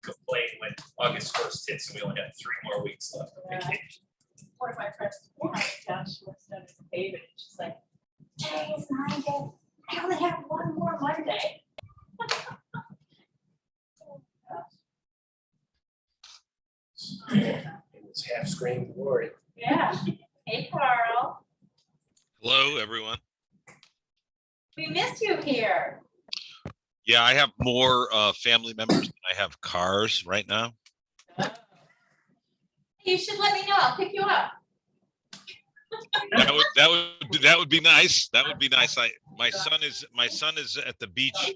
complain when August 1st hits and we only have 3 more weeks left of Yeah. vacation. One of my friends, gosh, she was studying David, and she's like, today is Monday, I only have one more Monday. It's half screen glory. Yeah, hey Carl, Hello, everyone. we miss you here. Yeah, I have more family members than I have cars right now. You should let me know, I'll pick you up. That would be nice. That would be nice. My son is at the beach, in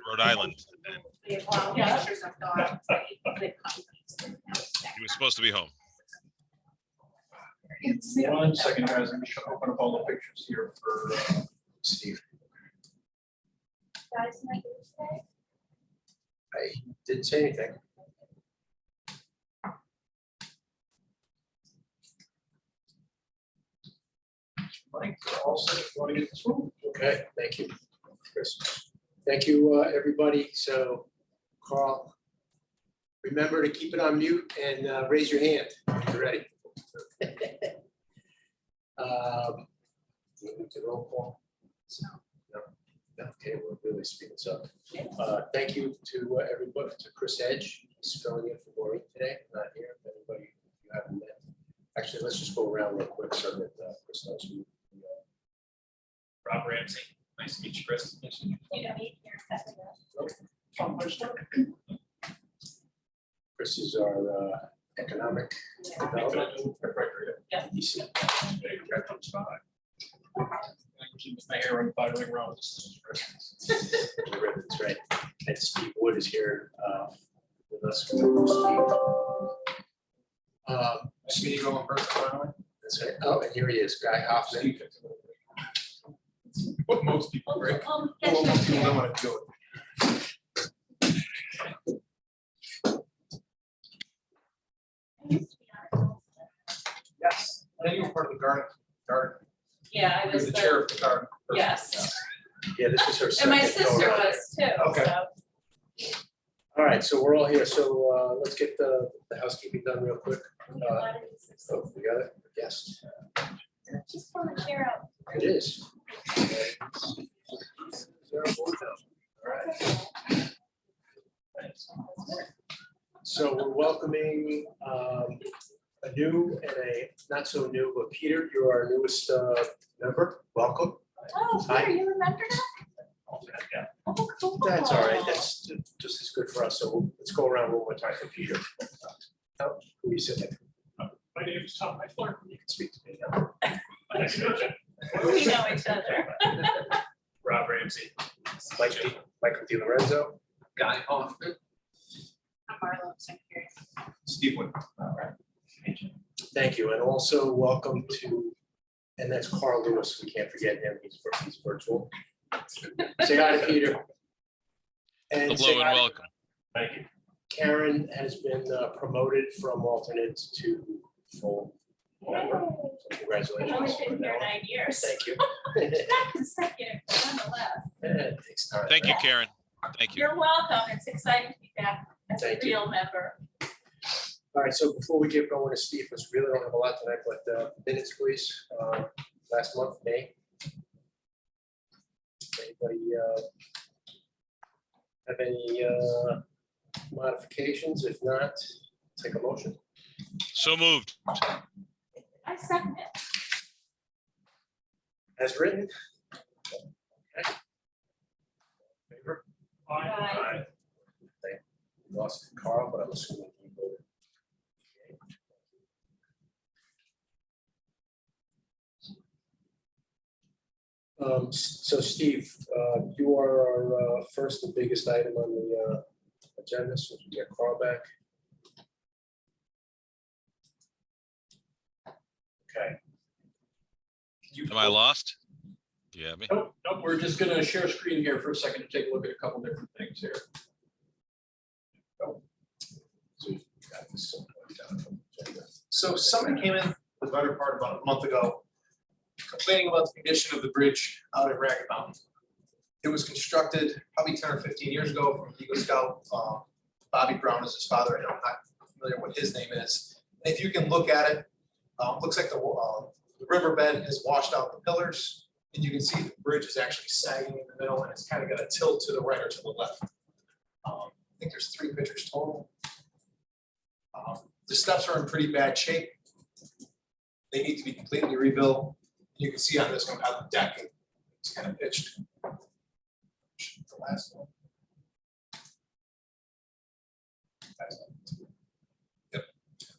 Rhode Island. And Yeah. he was supposed to be home. 1 second, guys, I'm just gonna open up all the pictures here for Steve, Guys, my birthday? I didn't say anything. Mike. All set, want to get this one? Okay, thank you, Chris. Thank you, everybody. So, Carl, remember to keep it on mute and raise your hand when you're ready. We need to roll call. No. Okay, we're really speeding this up. Thank you to everybody, to Chris Edge. He's filling in for Maureen today, not here. If anybody you haven't met. Actually, let's just go around real quick so that Chris knows who. Rob Ramsey, nice to meet you, Chris. You don't need your second. Tom Bushler. Chris is our economic development. Yeah. DC. Keep my hair on firing around. That's right. And Steve Wood is here with us. Speedy going first, finally. That's right. Oh, and here he is, Guy Hoffman. What most people, right? Well, What most people don't want to do it. Yes, I think you were part of the garden. Yeah, I You're was the chair of the garden. person. yes, Yeah, this is her and second. my sister go-around. was too, Okay. so. All right, so we're all here. So let's get the housekeeping done real quick. Oh, we got it. Yes, Just pull the chair out. it is. All right. So we're welcoming a new and a not so new, but Peter, you're our newest member. Welcome. Oh, Hi. Peter, you remember that? Yeah. Oh, cool. That's all right. That's just as good for us. So let's go around one more time for Peter. Who you sitting next to? My name is Tom Eichler. You can speak to me now. Nice to meet you. We know each other. Rob Ramsey. Michael DiLorenzo. Guy Hoffman. I'm Marlo, secretary. Steve Wood. Thank you. And also welcome to, and that's Carl Lewis. We can't forget him. He's virtual. Say hi to Peter. And say Hello and hi- welcome. Thank you. Karen has been promoted from alternate to full member. So I've congratulations. only on been here that. 9 years. Thank you. Not consecutive, but nonetheless. It takes time. Thank you, Karen. Thank you. You're welcome. It's exciting to be back as a Thank you. real member. All right, so before we get going to Steve, because we really don't have a lot tonight, but minutes, please. Last month, May. Anybody have any modifications? If not, take a motion. So moved. I second it. As written. Okay. Favor? Aye. We lost Carl, but I'm assuming he voted. So Steve, you are our first and biggest item on the agenda, so we get Carl back. Okay. Am I lost? Do you have me? Nope, we're just gonna share screen here for a second to take a look at a couple different things here. So we've got this down from the agenda. So someone came in the better part about a month ago, complaining about the condition of the bridge out at Ragged Mountain. It was constructed probably 10 or 15 years ago from Eagle Scout Bobby Brown is his father. I'm not familiar what his name is. If you can look at it, looks like the riverbed has washed out the pillars, and you can see the bridge is actually sagging in the middle, and it's kind of got a tilt to the right or to the left. I think there's 3 pictures total. The steps are in pretty bad shape. They need to be completely rebuilt. You can see on this one how the deck is kind of pitched. The last one. Yep.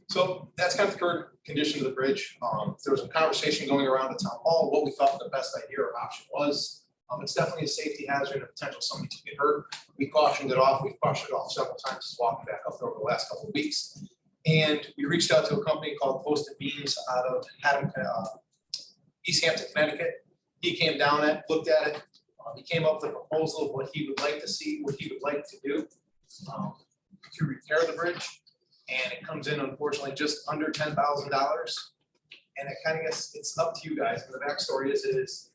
So that's kind of the current condition of the bridge. There was a conversation going around the town hall, what we thought the best idea or option was. It's definitely a safety hazard and a potential somebody to get hurt. We cautioned it off. We've cautioned it off several times just walking back up there over the last couple of weeks. And we reached out to a company called Posted Beams out of East Hampton, Connecticut. He came down and looked at it. He came up with a proposal of what he would like to see, what he would like to do to repair the bridge. And it comes in, unfortunately, just under $10,000. And it kind of gets, it's up to you guys. And the backstory is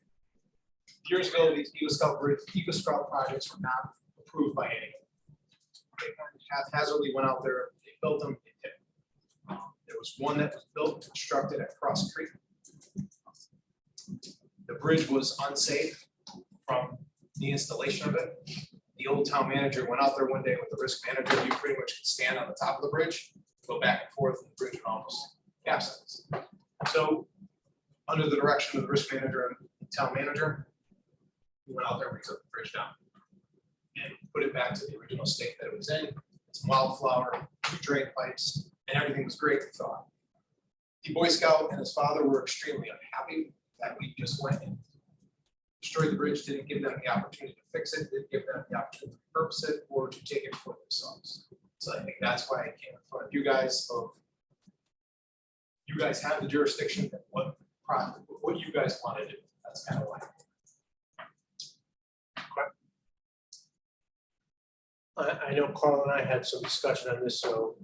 years ago, these Eagle Scout projects were not approved by anyone. They kind of haphazardly went out there, they built them, they hit. There was one that was built and constructed at Cross Creek. The bridge was unsafe from the installation of it. The old town manager went out there one day with the risk manager. You pretty much could stand on the top of the bridge, go back and forth, and the bridge would almost capsize. So, under the direction of the risk manager and town manager, we went out there, we took the bridge down and put it back to the original state that it was in. Some wildflower, 2 drain pipes, and everything was great, we thought. The Boy Scout and his father were extremely unhappy that we just went and destroyed the bridge, didn't give them the opportunity to fix it, didn't give them the opportunity to repurpose it or to take it for themselves. So I think that's why I came in front of you guys you guys have the jurisdiction and what you guys want to do. That's kind of why. I know Carl and I had some discussion on this, so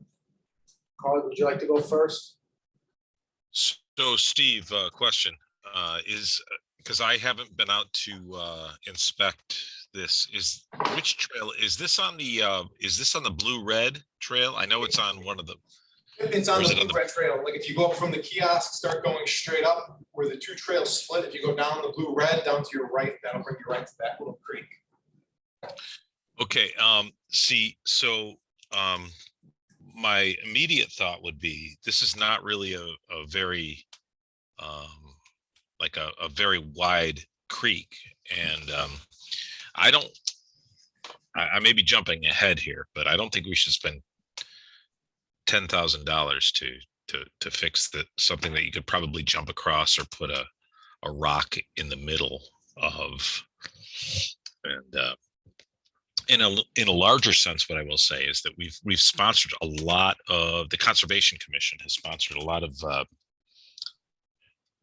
Carl, would you like to go first? So Steve, question is, because I haven't been out to inspect this, which trail is this on the blue red trail? I know it's on one of the. It's on the blue red trail. Like if you go up from the kiosk, start going straight up where the 2 trails split. If you go down the blue red down to your right, that'll bring you right to that little creek. Okay, so my immediate thought would be, this is not really a very, like a very wide creek. And I may be jumping ahead here, but I don't think we should spend $10,000 to fix something that you could probably jump across or put a rock in the middle of. And in a larger sense, what I will say is that we've sponsored a lot of, the Conservation Commission has sponsored a lot of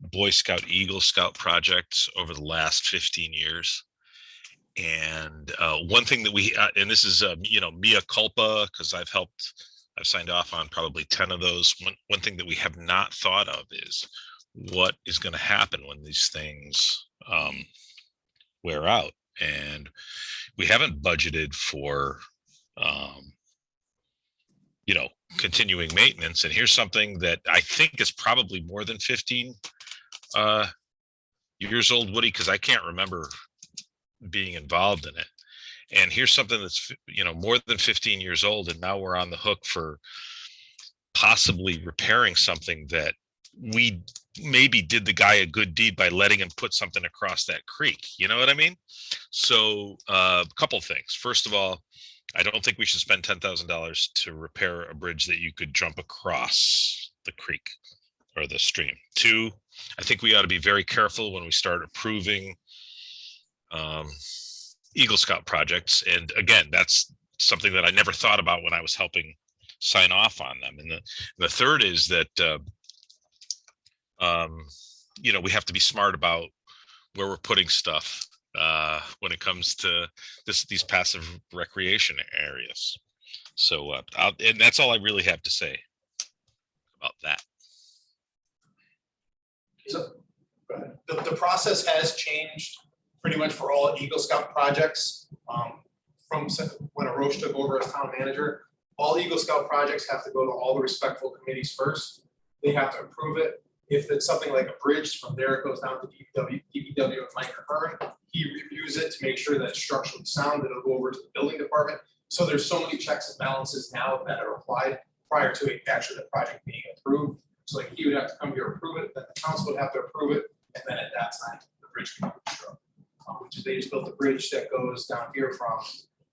Boy Scout, Eagle Scout projects over the last 15 years. And one thing that we, and this is, mea culpa, because I've signed off on probably 10 of those. One thing that we have not thought of is what is going to happen when these things wear out. And we haven't budgeted for, continuing maintenance. And here's something that I think is probably more than 15 years old, Woody, because I can't remember being involved in it. And here's something that's, more than 15 years old. And now we're on the hook for possibly repairing something that we maybe did the guy a good deed by letting him put something across that creek. You know what I mean? So a couple things. First of all, I don't think we should spend $10,000 to repair a bridge that you could jump across the creek or the stream. 2, I think we ought to be very careful when we start approving Eagle Scout projects. And again, that's something that I never thought about when I was helping sign off on them. And the third is that, we have to be smart about where we're putting stuff when it comes to these passive recreation areas. So, and that's all I really have to say about that. So the process has changed pretty much for all Eagle Scout projects from when Arosh took over as town manager. all Eagle Scout projects have to go to all the respectful committees first. They have to approve it. If it's something like a bridge, from there it goes down to DPW and Mike Ahern. He reviews it to make sure that it's structurally sound. It'll go over to the building department. So there's so many checks and balances now that are applied prior to it actually the project being approved. So like he would have to come here, approve it, then the council would have to approve it, and then at that time, the bridge can be constructed. Which is they just built a bridge that goes down here from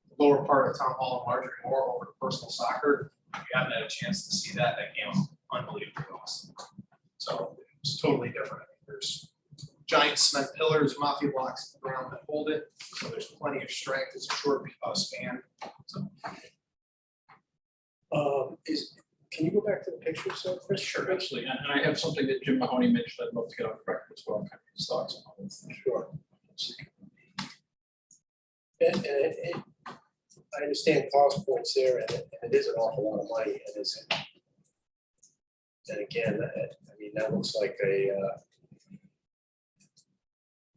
the lower part of Town Hall and Marjorie Moore over to Personal Soccer. If you haven't had a chance to see that, that game was unbelievably awesome. So it's totally different. I mean, there's giant cement pillars, mafia blocks in the ground that hold it. So there's plenty of strength. It's a short span. So Can you go back to the picture, so Chris? Sure, absolutely. And I have something that Jim Mahoney mentioned, I'd love to get on the record as well, kind of his thoughts on all this. Sure. And I understand Paul's points there, and it is an awful lot of money, and is it? And again, I mean, that looks like a,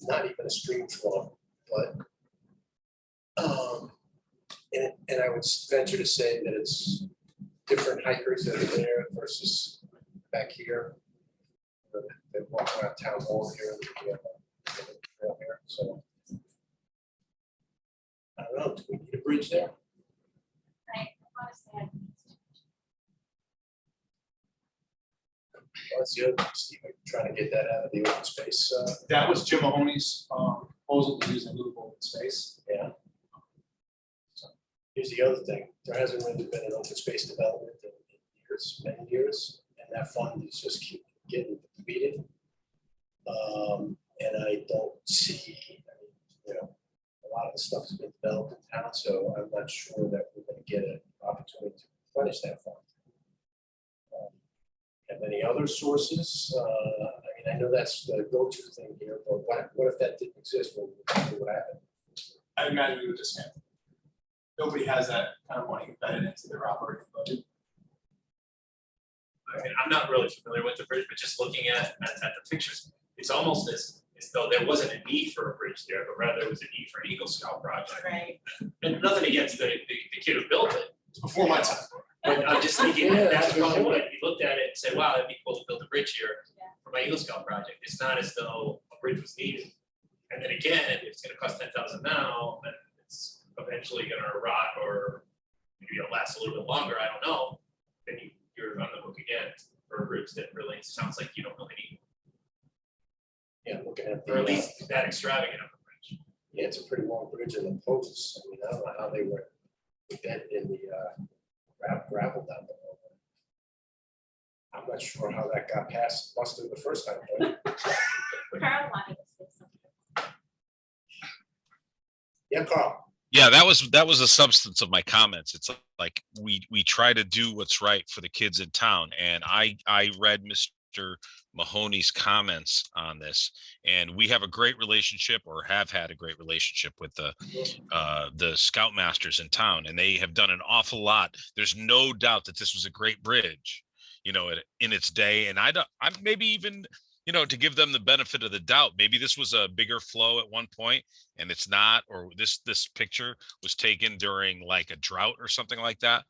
not even a stream flow, but, and I would venture to say that it's different hikers that are there versus back here. They walk around Town Hall here, we have a trail here, so. I don't know, do we need a bridge there? I honestly, I That's the other, thing, Steve, I'm trying to get that out of the open space, that was Jim Mahoney's proposal to use a new open space. yeah. Here's the other thing, there hasn't really been an open space development in years, many years, and that fund is just keep getting depleted. And I don't see, I mean, you know, a lot of the stuff has been developed in town, so I'm not sure that we're gonna get an opportunity to replenish that fund. Have any other sources? I mean, I know that's the go-to thing here, but what if that didn't exist? What would happen? I imagine we would just have. Nobody has that kind of money embedded into their operating budget. I mean, I'm not really familiar with the bridge, but just looking at the pictures, it's almost as though there wasn't a need for a bridge there, but rather there was a need for an Eagle Scout project. right. And nothing against the kid who built it, It's before my time. but I'm just thinking Yeah, that's that's a good probably point. what he looked at it and said, wow, it'd be cool to build a bridge here Yeah. for my Eagle Scout project. It's not as though a bridge was needed. And then again, if it's gonna cost 10,000 now, then it's eventually gonna rot or maybe it'll last a little bit longer, I don't know. Then you're on the hook again for a bridge that really sounds like you don't really need, Yeah, looking at the, or at least that extravagant of a bridge. yeah, it's a pretty long bridge in the posts. I mean, I don't know how they were embedded in the gravel down there. I'm not sure how that got past Buster the first time, but Carl wanted to say something. yeah, Carl. Yeah, that was the substance of my comments. It's like we try to do what's right for the kids in town, and I read Mr. Mahoney's comments on this, and we have a great relationship, or have had a great relationship with the Scoutmasters in town, and they have done an awful lot. There's no doubt that this was a great bridge, you know, in its day, and I'm maybe even, you know, to give them the benefit of the doubt, maybe this was a bigger flow at one point and it's not, or this picture was taken during like a drought or something like that.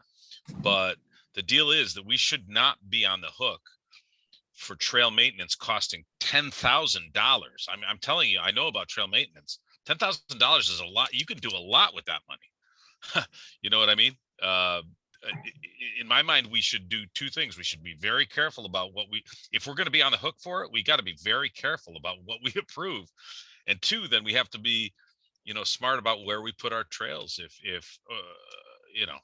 But the deal is that we should not be on the hook for trail maintenance costing $10,000. I'm telling you, I know about trail maintenance. $10,000 is a lot. You can do a lot with that money. You know what I mean? In my mind, we should do two things. We should be very careful about if we're going to be on the hook for it, we got to be very careful about what we approve. And two, then we have to be, you know, smart about where we put our trails. If you know,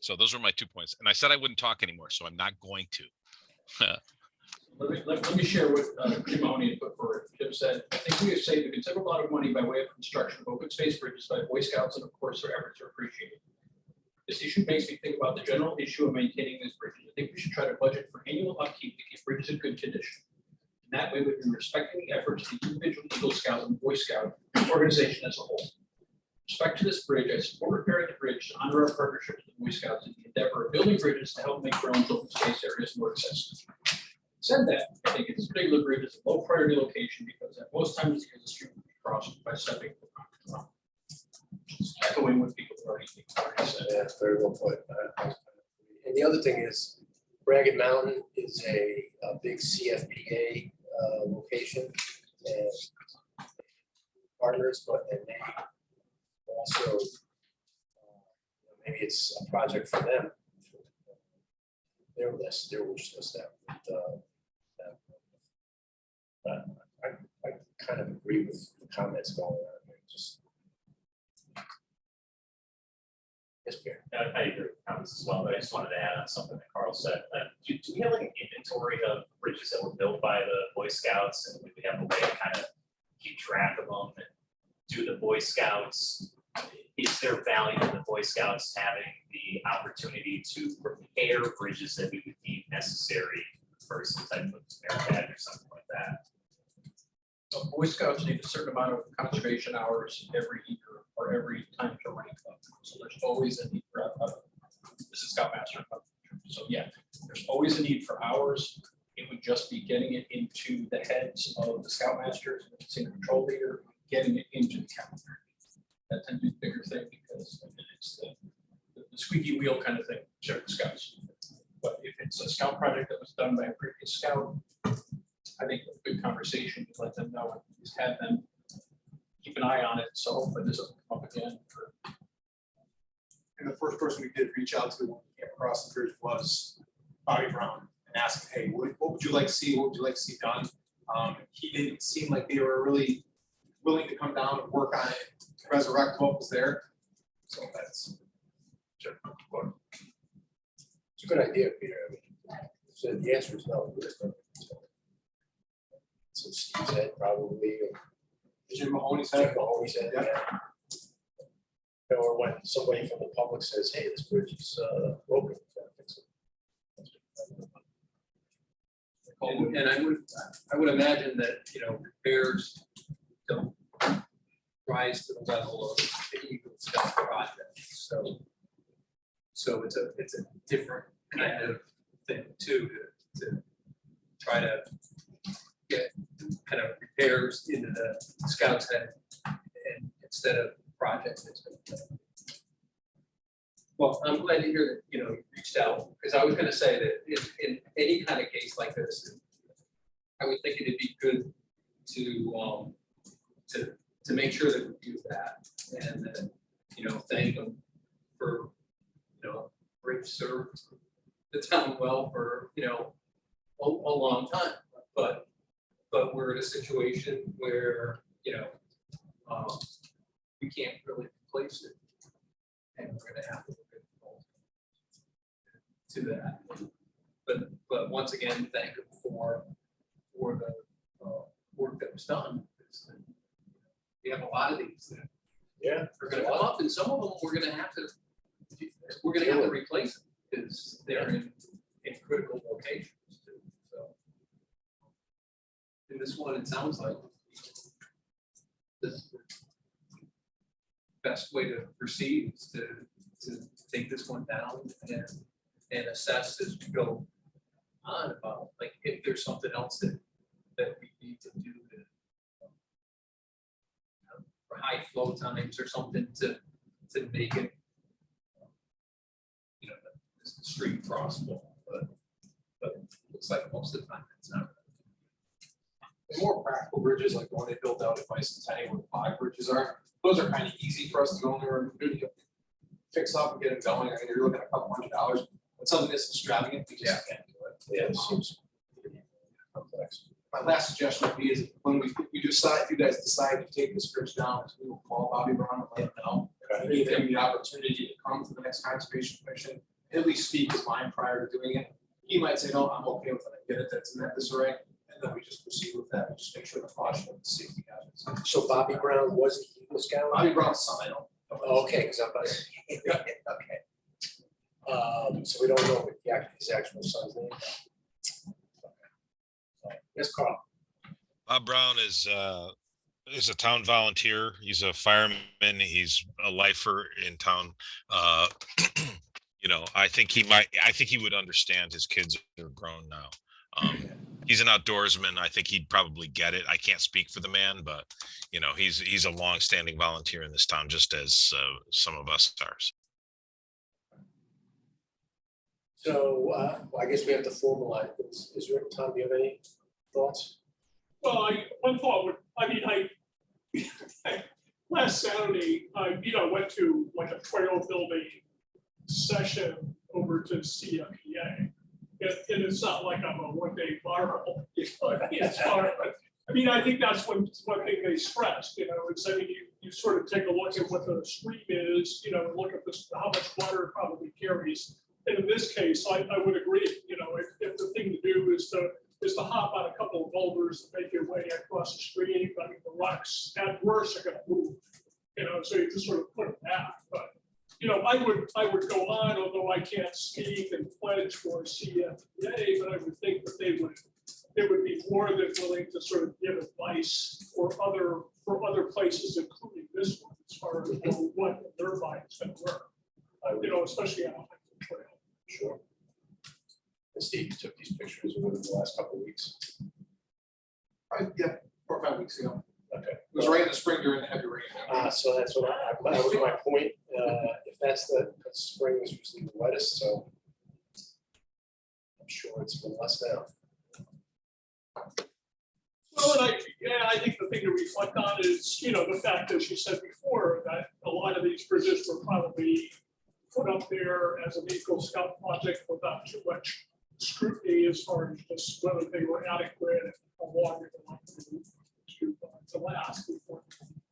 so those were my 2 points. And I said I wouldn't talk anymore, so I'm not going to. Let me share what Jim Mahoney had put forward. Jim said, I think we have saved a considerable amount of money by way of construction of open space bridges by Boy Scouts, and of course, their efforts are appreciated. This issue makes me think about the general issue of maintaining these bridges. I think we should try to budget for annual upkeep to keep bridges in good condition. And that way, we've been respecting the efforts of the individual Eagle Scout and Boy Scout organization as a whole. With respect to this bridge, I support repairing the bridge to honor our partnership with the Boy Scouts in the endeavor of building bridges to help make our own open space areas more accessible. Said that, I think this particular bridge is a low priority location because at most times the stream will be crossed by stepping. Echoing what people already said. Yeah, very well put. And the other thing is, Ragged Mountain is a big CFPA location and partners, but and they also maybe it's a project for them. Their list, their wish list but I kind of agree with the comments going on here. Just yes, Pierre. I agree with comments as well, but I just wanted to add on something that Carl said. Do we have like an inventory of bridges that were built by the Boy Scouts, and we have a way to kind of keep track of them? And do the Boy Scouts, is there value in the Boy Scouts having the opportunity to repair bridges that we would deem necessary for some type of merit badge or something like that? So Boy Scouts need a certain amount of conservation hours every year or every time to rank up. So there's always a need for, this is Scoutmaster. So yeah, there's always a need for hours. It would just be getting it into the heads of the Scoutmasters, the senior control leader, getting it into the calendar. That tends to be the bigger thing because it's the squeaky wheel kind of thing, check the Scouts. But if it's a Scout project that was done by a previous Scout, I think a good conversation to let them know and just have them keep an eye on it. So hopefully this will come up again. And the first person we did reach out to when we came across the bridge was Bobby Brown and asked, hey, what would you like to see? What would you like to see done? He didn't seem like they were really willing to come down and work on it, resurrect what was there. So that's. Sure. It's a good idea, Peter. I mean, so the answer is no. So Steve said probably. Jim Mahoney Jim said, Mahoney said, Yeah. yeah. Or when somebody from the public says, hey, this bridge is broken. Fix it. And I would imagine that, you know, repairs don't rise to the level of the Eagle Scout project. So it's a different kind of thing too, to try to get kind of repairs into the Scouts head and instead of project. Well, I'm glad to hear that, you know, you reached out, because I was gonna say that in any kind of case like this, I would think it'd be good to make sure that we do that and then, you know, thank them for, you know, bridge served the town well for, you know, a long time, but we're in a situation where, you know, we can't really replace it. And we're gonna have to look at to that. But once again, thank you for the work that was done. We have a lot of these that Yeah. are gonna come up, and some of them we're gonna have to replace them because they're in critical locations too, so. In this one, it sounds like the best way to proceed is to take this one down and assess as we go on about, like, if there's something else that we need to do to for high flow times or something to make it, you know, the street crossable, but it looks like most of the time it's not. the more practical bridges, like the one they built out at Bicentennial where the 5 bridges are, those are kind of easy for us to go in there and really fix up and get them going. I mean, you're looking at $200, but something that's extravagant, we just can't do it. Yeah, it seems complex. My last suggestion would be is when we decide, if you guys decide to take this bridge down, is we will call Bobby Brown and let him know. And give him the opportunity to come to the next conservation commission, at least speak his mind prior to doing it. He might say, no, I'm okay with it, I get it, that's in that disarray, and then we just proceed with that, and just make sure the caution of the safety hazards. So Bobby Brown was the Eagle Scout? Bobby Brown's son, I don't. Oh, okay, because I'm, okay. So we don't know what his actual son's name. Yes, Carl. Bob Brown is a town volunteer. He's a fireman. He's a lifer in town. You know, I think he would understand. His kids are grown now. He's an outdoorsman. I think he'd probably get it. I can't speak for the man, but you know, he's a longstanding volunteer in this town, just as some of us are. So I guess we have to formalize this. Is there, Tom, do you have any thoughts? Well, one thought would, last Saturday, went to like a trail building session over to CMPA. And it's not like I'm a one-day marvel, it's hard, but, I think that's one thing they stressed, it's, you sort of take a look at what the stream is, and look at this, how much water it probably carries. And in this case, I would agree, if the thing to do is to hop on a couple of boulders and make your way across the stream, the rocks at worst are gonna move, so you just sort of put them back, but I would go on, although I can't speak and pledge for CFPA, but I would think that they would be more than willing to sort of give advice for other places, including this one, as far as what their advice can work. Especially on a hiking trail. Sure. And Steve, you took these pictures within the last couple of weeks. Yeah, 4 or 5 weeks ago. Okay. It was right in the spring during the heavy rain. So that's what that was my point. If that's the spring is usually the wettest, so I'm sure it's been less now. Well, and I think the thing to reflect on is, the fact, as you said before, that a lot of these bridges were probably put up there as an Eagle Scout project without too much scrutiny as far as just whether they were adequate and how long they were likely to last before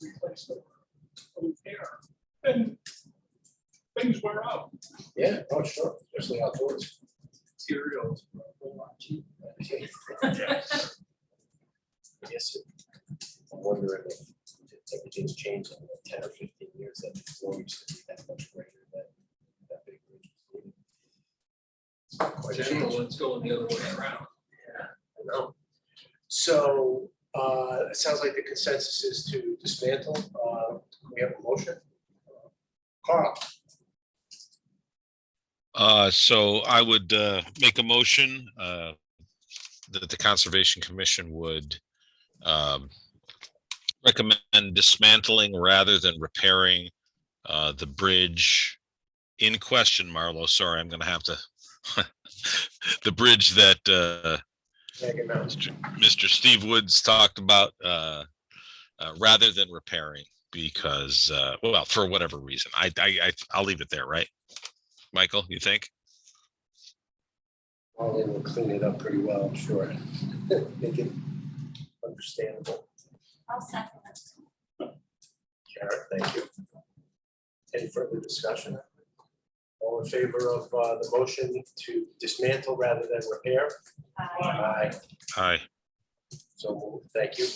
they replaced them or repair. And things wear out. Yeah, oh, sure, especially outdoors. Materials are a whole lot cheaper. Yes, I'm wondering if everything's changed in the 10 or 15 years that before used to be that much greater than that big bridge was needed. It's not quite General, changed. it's going the other way around. Yeah, I know. So it sounds like the consensus is to dismantle. We have a motion. Carl. So I would make a motion that the Conservation Commission would recommend dismantling rather than repairing the bridge in question, Marlo. Sorry, I'm going to have to. The bridge that Mr. Steve Woods talked about rather than repairing because, well, for whatever reason. I'll leave it there, right? Michael, you think? Well, they will clean it up pretty well, I'm sure. Make it understandable. I'll second it. Karen, thank you. Any further discussion? All in favor of the motion to dismantle rather than repair? Aye. Aye. So moved. Thank you.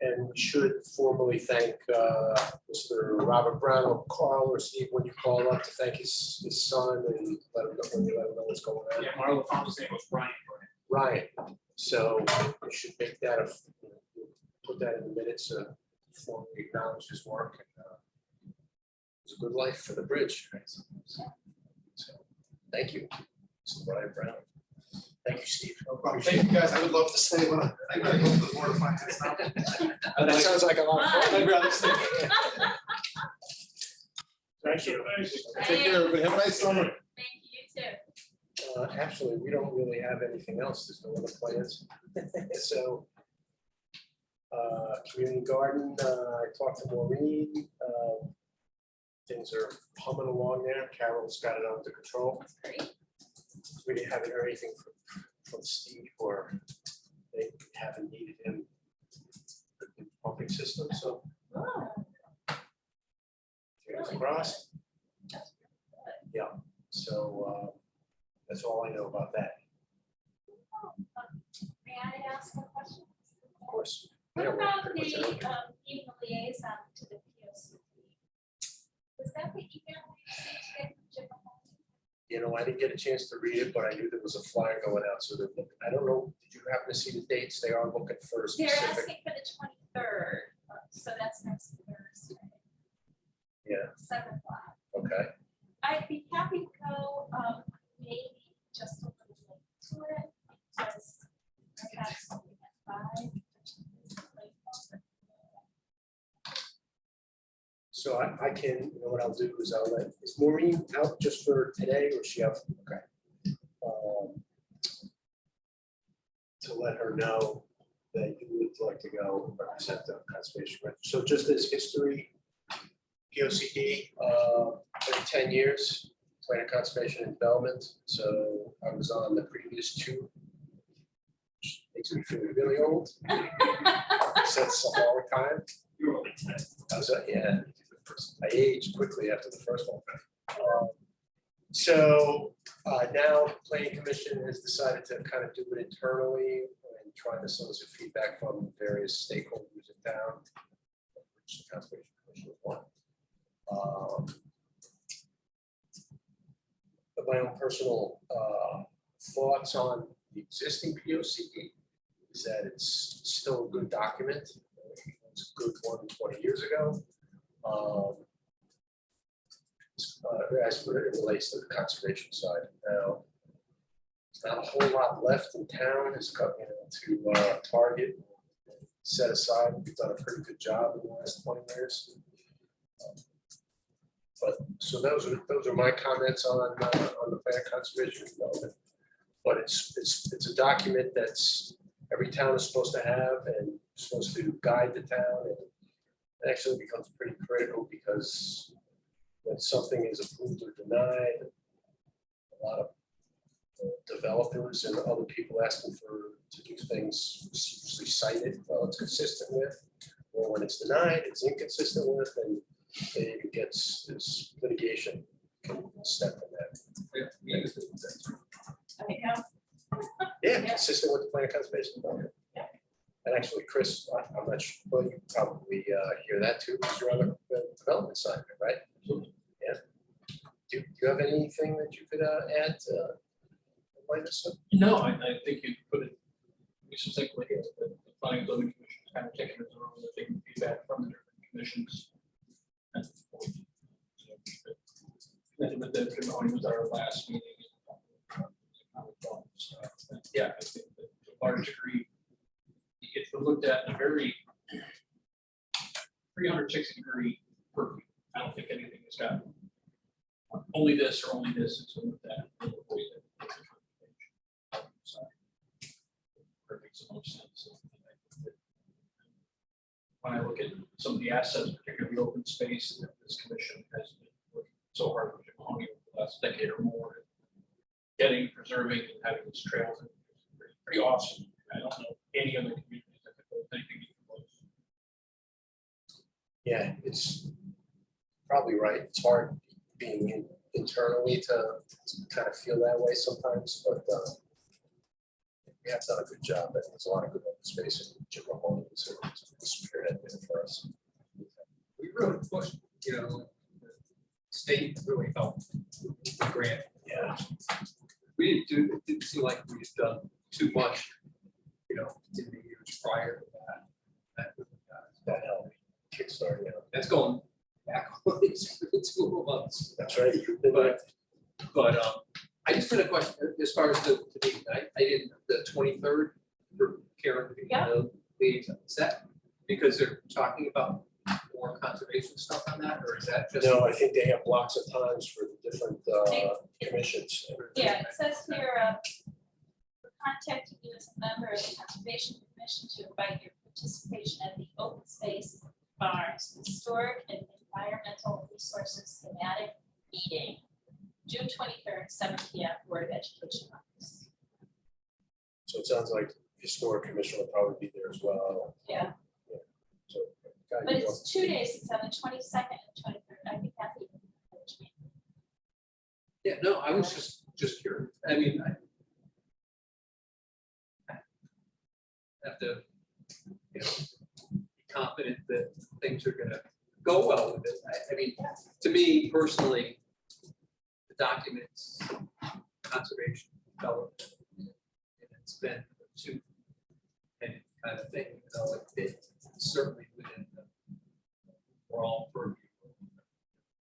And we should formally thank Mr. Robert Brown or Carl or Steve when you call up to thank his son and let him know when you let him know what's going on. Yeah, Marlo found his name was Brian. Ryan. So we should make that put that in the minutes, formally acknowledge his work. And it's a good life for the bridge. So thank you, Mr. Brian Brown. Thank you, Steve. No problem. Thank you, guys. I would love to say what I gotta go to the board of finance now. That sounds like a lot of fun. I'd rather stay. Thank you. Take care, everybody. Have a nice summer. Thank you, you too. Actually, we don't really have anything else. There's no other plans. So, community garden, I talked to Maureen. Things are humming along there. Carol's got it under control. Great. We didn't have anything from Steve or they haven't needed him for the pumping system, so Oh, fingers crossed. Yeah, so that's all I know about that, may I ask a question? of course. What Yeah, we're about pretty much the, everything. being the liaison to the POCD? Was that the email we received today from Jim Mahoney? You know, I didn't get a chance to read it, but I knew there was a flyer going out, so that, I don't know, did you happen to see the dates? They are looking for a They're specific. asking for the 23rd, so that's next Thursday. Yeah. 7 o'clock. Okay, I'd be happy to go, maybe just a little late. So I can, what I'll do is I'll let, is Maureen out just for today or is she out? Okay. To let her know that you would like to go and represent the conservation register. So just as history, POCD, for 10 years, plan of conservation and development. So I was on the previous two, which makes me feel really old. Since a long time. You're only 10. I was, yeah, I aged quickly after the first one. So now planning commission has decided to kind of do it internally and trying to solicit feedback from various stakeholders in town, which the conservation commission is one. But my own personal thoughts on the existing POCD is that it's still a good document. It's a good one 20 years ago. As it relates to the conservation side. Now, there's not a whole lot left in town. It's coming to target, set aside. We've done a pretty good job in the last 20 years. But so those are my comments on the plan of conservation development. But it's a document that's every town is supposed to have and supposed to guide the town, and it actually becomes pretty critical because when something is approved or denied, a lot of developers and other people asking to do things usually cite it, well, it's consistent with, or when it's denied, it's inconsistent with, and it even gets this litigation can step from that. Yeah, consistent with the plan of conservation development. And actually, Chris, I'm not sure, well, you probably hear that too, because you're on the development side, right? Yeah. Do you have anything that you could add to explain this? No, I think you put it, we should think like the planning and zoning commission is kind of taking its own, they're taking feedback from the different commissions. And with the Kimoni was our last meeting. Yeah, I think that to a large degree, it's looked at in a very 360-degree purview. I don't think anything has got only this or only this. It's looked at in a way that makes the most sense. When I look at some of the assets, particularly open space, that this commission has been working so hard with Kimoni over the last decade or more, getting, preserving, and having these trails, and it's pretty awesome. I don't know any other communities that could hold anything even close. Yeah, it's probably right. It's hard being internally to kind of feel that way sometimes, but we have done a good job. I think there's a lot of good open space in Jim Mahoney, so it's spearhead there for us. We really pushed, the state really helped with the grant. Yeah. It didn't seem like we had done too much, in the years prior to that. That helped kickstart, That's going back on these 2 months. That's right. But I just had a question as far as the meeting. I didn't, the 23rd for Karen. Liaison. Is that because they're talking about more conservation stuff on that, or is that just? No, I think they have blocks of times for the different commissions. Yeah, it says here, contacting you as a member of the Conservation Commission to invite your participation at the Open Space Farms Historic and Environmental Resources Thematic Meeting, June 23rd, 7 p.m. Board of Education office. So it sounds like historic commission will probably be there as well. Yeah. So. But it's 2 days, it's on the 22nd and 23rd. I think that's even. Yeah, no, I was just curious. I mean, I have to, be confident that things are gonna go well with it. I mean, to me personally, the documents, conservation, development, and it's been two and kind of thing, it certainly within the overall purview of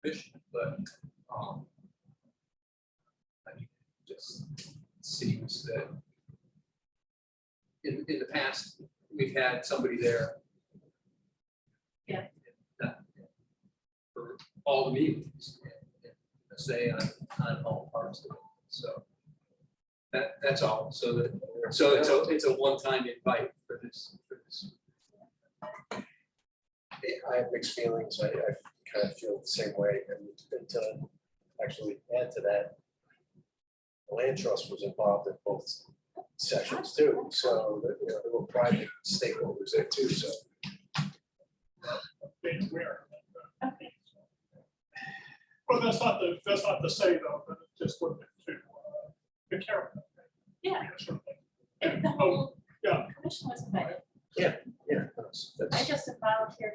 the mission, but I mean, it just seems that in the past, we've had somebody there. Yeah. all the meetings, and say on all parts of it, so. That's all, so it's a one-time invite for this. I have mixed feelings. I kind of feel the same way. And to actually add to that, the land trust was involved in both sessions too. So, you know, there were private stakeholders there too, so. Being aware. Okay. Well, that's not to say though, that it just wouldn't to the camera. Yeah. Sort of thing. If the whole yeah. commission was invited, Yeah, I that's, just volunteered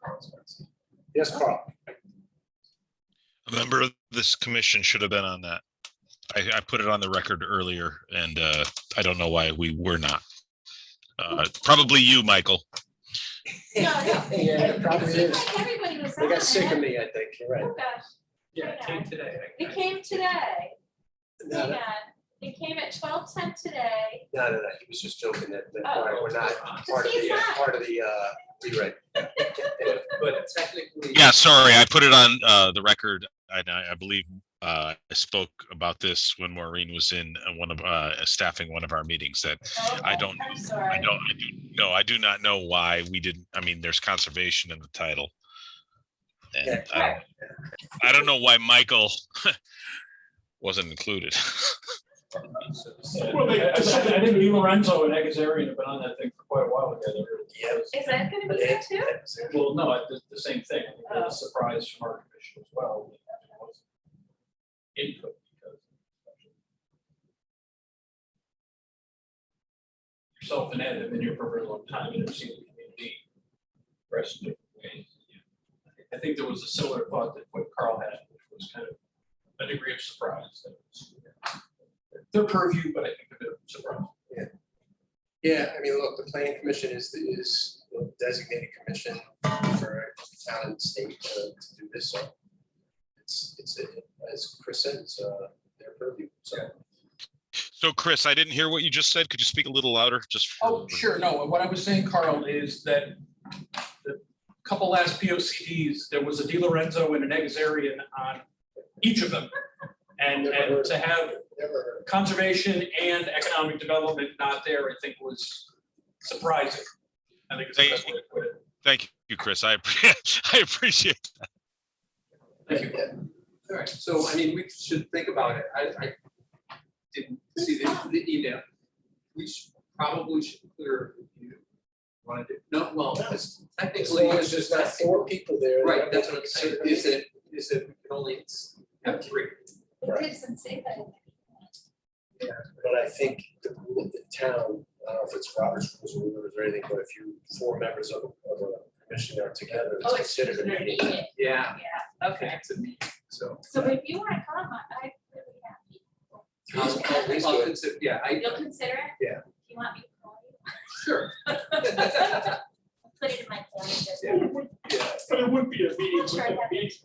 myself. yes, Carl. A member of this commission should have been on that. I put it on the record earlier, and I don't know why we were not. Probably you, Michael. No, no. Yeah, it probably It seemed is. like everybody was They on got sick of it. me, I think. You're right. Oh, gosh. Yeah, it came today. It came today. No, Hang no, on. It came at 12:10 today. no, he was just joking that Oh. we're not part of He's the, not. rewrite. But technically. Yeah, sorry, I put it on the record. I believe I spoke about this when Maureen was in one of staffing one of our meetings. That I Okay, don't, I'm sorry. I do not know why we didn't. I mean, there's conservation in the title, and Yeah. I don't know why Michael wasn't included. Well, I think Di Lorenzo and Egazarian have been on that thing for quite a while together. Yeah. Is that gonna be there too? Well, no, the same thing. I think it was a surprise from our commission as well. Input because. Yourself and Ed have been here for a very long time and have seen the community expressed in different ways. I think there was a similar thought that what Carl had, which was kind of a degree of surprise. That was their purview, but I think a bit of surprise. Yeah, I mean, look, the planning commission is the designated commission for town and state to do this, so. It's, as Chris said, it's their purview, so. So, Chris, I didn't hear what you just said. Could you speak a little louder? Just. Oh, sure. No, what I was saying, Carl, is that the couple last POCDs, there was a Di Lorenzo and an Egazarian on each of them. And to have Never heard. conservation and economic development not there, I think was surprising. I think it's the best way to put it. Thank you, Chris. I appreciate that. Thank you. All right, so I mean, we should think about it. I didn't see the email. We probably should clear if you wanted to. No, well, As technically. long as there's not 4 people there. Right, that's what I'm saying. Is that we can only have 3. It doesn't say that. But I think the rule of the town, I don't know if it's Robert's rules or anything, but if you 4 members of a commission are together, Oh, it's it's considered a meeting. meeting. Yeah, Yeah, okay. it's a meeting, so. So if you want to come, I'm really happy. I'll consider, yeah, You'll consider it? Yeah. You want me to call sure. you? I'll put it in my calendar. Yeah. But it would be a meeting I'm with sure I a have meeting. it.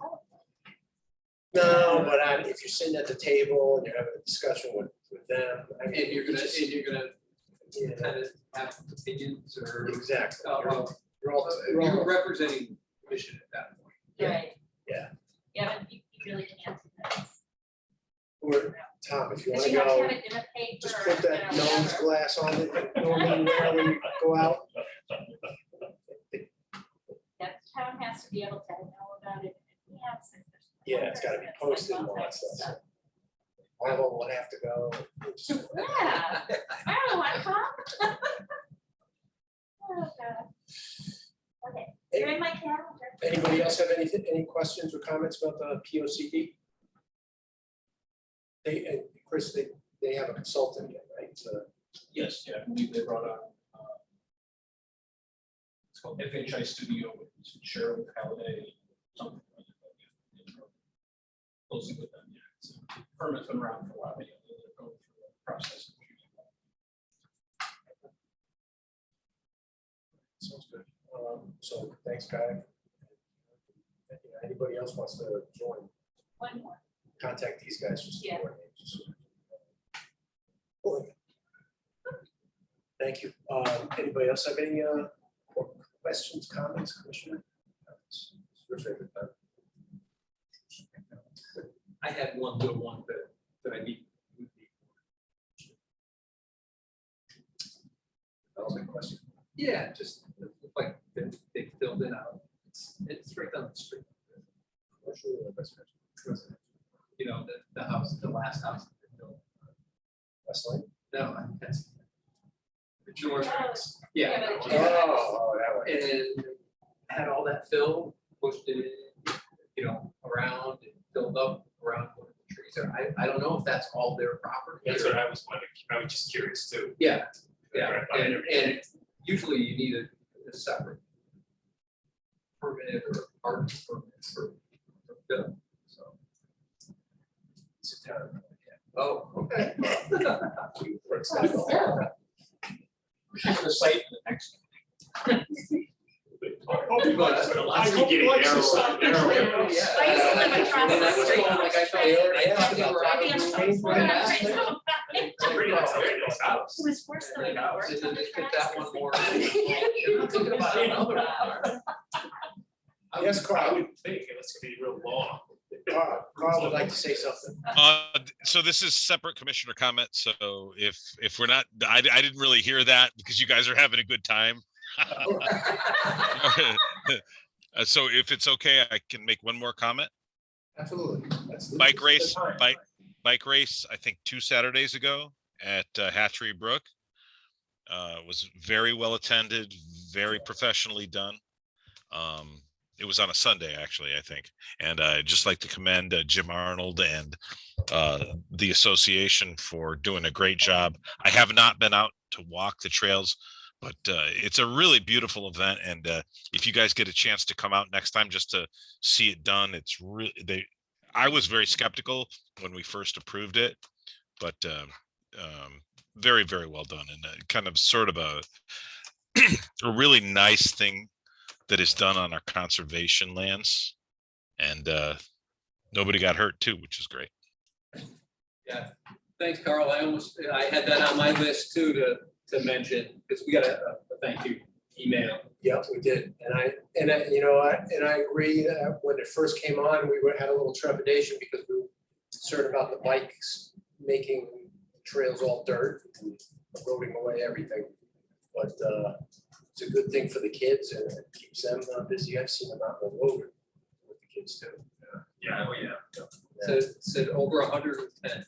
No, but if you're sitting at the table and you're having a discussion with them, I mean, And you're gonna yeah, kind of have opinions or, exactly. uh, You're all, you're representing the commission at that point. Right. Yeah. Yeah, but you really can't do this. or Tom, if you Because wanna you have to go, have it in a paper. just put that you know, nose whatever. glass on it, like normally wear when you go out. That town has to be able to know about it in advance. and there's Yeah, it's gotta be like posted and all all that that stuff. I won't have to go. Yeah, I don't want to come. Oh, God. Okay, you're in my calendar. Anybody else have anything, any questions or comments about the POCD? And Chris, they have a consultant yet, right? So, Yes, yeah, I believe they brought on. It's called FHI Studio with Cheryl Halliday, something like that. Closely with them, yeah. So Firm has been around for a while, but yeah, they're going through the process. sounds good. So thanks, Guy. Anybody else wants to join, One more. contact these guys just. Yeah. Thank you. Anybody else have any questions, comments, Commissioner? Your favorite time. Yeah, just look like they filled it out. It's right down the street. Commercial or residential? You know, the house, the last house that they built. West Lane? No, I think that's, George Rex. yeah. but it- Oh, that way. And had all that fill, pushed it in, you know, around and filled up around one of the trees. I don't know if that's all their property. That's or- what I was wondering, I was just curious too. Yeah, yeah, Right by and everything. usually you need a separate permit or part permit for fill, so. It's a town. Oh, okay. Well, still. For the site in the next. Hope you But- likes- But I lots hope of he getting likes the narrower site and next narrower. door. Yeah. I used to live across And I was the street. going, like, I thought you were out Maybe of I'm the range so for that. sorry. It's a pretty nice, very nice house. It was worse than Big the house, worst and then on the they put tracks that one 'cause they- more. You're not thinking about another one. Yes, I Carl. would think it's gonna be real long. Carl would like to say something. So this is separate commissioner comment. So if we're not, I didn't really hear that because you guys are having a good time. So if it's okay, I can make one more comment. Absolutely. That's- Bike race, time. bike race, I think 2 Saturdays ago at Hatchery Brook. Was very well attended, very professionally done. It was on a Sunday, actually, I think. And I'd just like to commend Jim Arnold and the association for doing a great job. I have not been out to walk the trails, but it's a really beautiful event. And if you guys get a chance to come out next time just to see it done, it's really, I was very skeptical when we first approved it, but very, very well done, and kind of sort of a a really nice thing that is done on our conservation lands, and nobody got hurt too, which is great. Yeah, thanks, Carl. I had that on my list too to mention, because we got a thank you email. Yeah, we did. And I, you know, I agree that when it first came on, had a little trepidation because we were concerned about the bikes making trails all dirt and eroding away everything. But it's a good thing for the kids and it keeps them busy. I've seen them out on the road with the kids too. Yeah, oh yeah. Said over 110.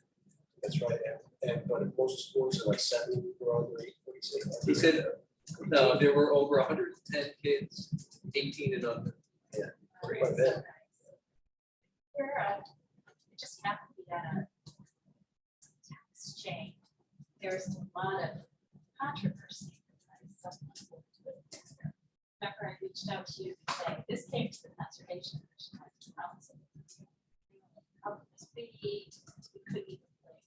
That's right. And but most schools are like 70 or under 8. What do you say? He said, no, there were over 110 kids, 18 and under. Quite a bit. Here, it just happened to be at a exchange. There's a lot of controversy. Remember, I reached out to you to say, this came to the Conservation Council. How could this be? We could even play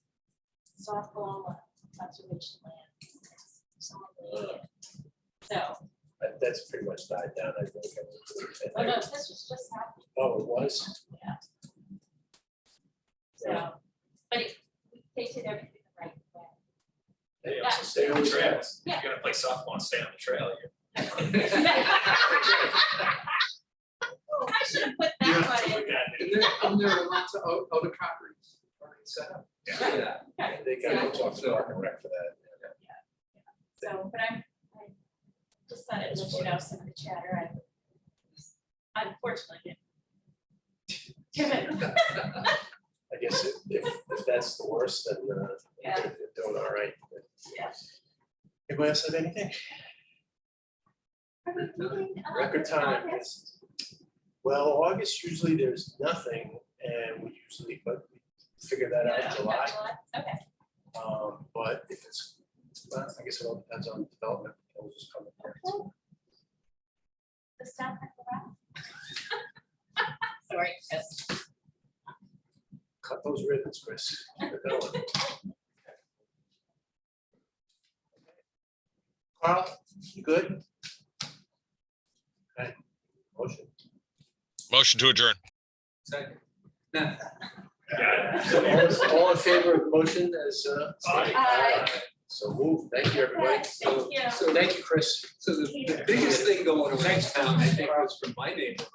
softball on conservation land. So That's pretty much died down, I think. oh no, this was just happening. Oh, it was? Yeah. So, but they did everything the right way. They Yeah. also stay on the trails. Yeah. You're gonna play softball and stay on the trail. I should have put that one in. And there are lots of other properties already set up. Yeah. Okay, They got to talk to Park and Rec for that. so, but I just thought I'd let you know some of the chatter. I unfortunately didn't. Give it. I guess if that's the worst, then Yeah. they're doing all right. Yeah. Anybody else have anything? Are we meeting, Record time. August? Well, August, usually there's nothing and we usually, but we figure that out in July. Okay. But if it's, well, I guess it all depends on development proposals coming. Okay. The staff at the back. Sorry, yes. Cut those ribbons, Chris. Keep it going. Carl, you good? Okay, motion. Motion to adjourn. Second. All in favor of the motion as stated? Aye. So move. Thank you, everybody. Thank you. So thank you, Chris. So the biggest thing going around town, I think, was from my neighborhood,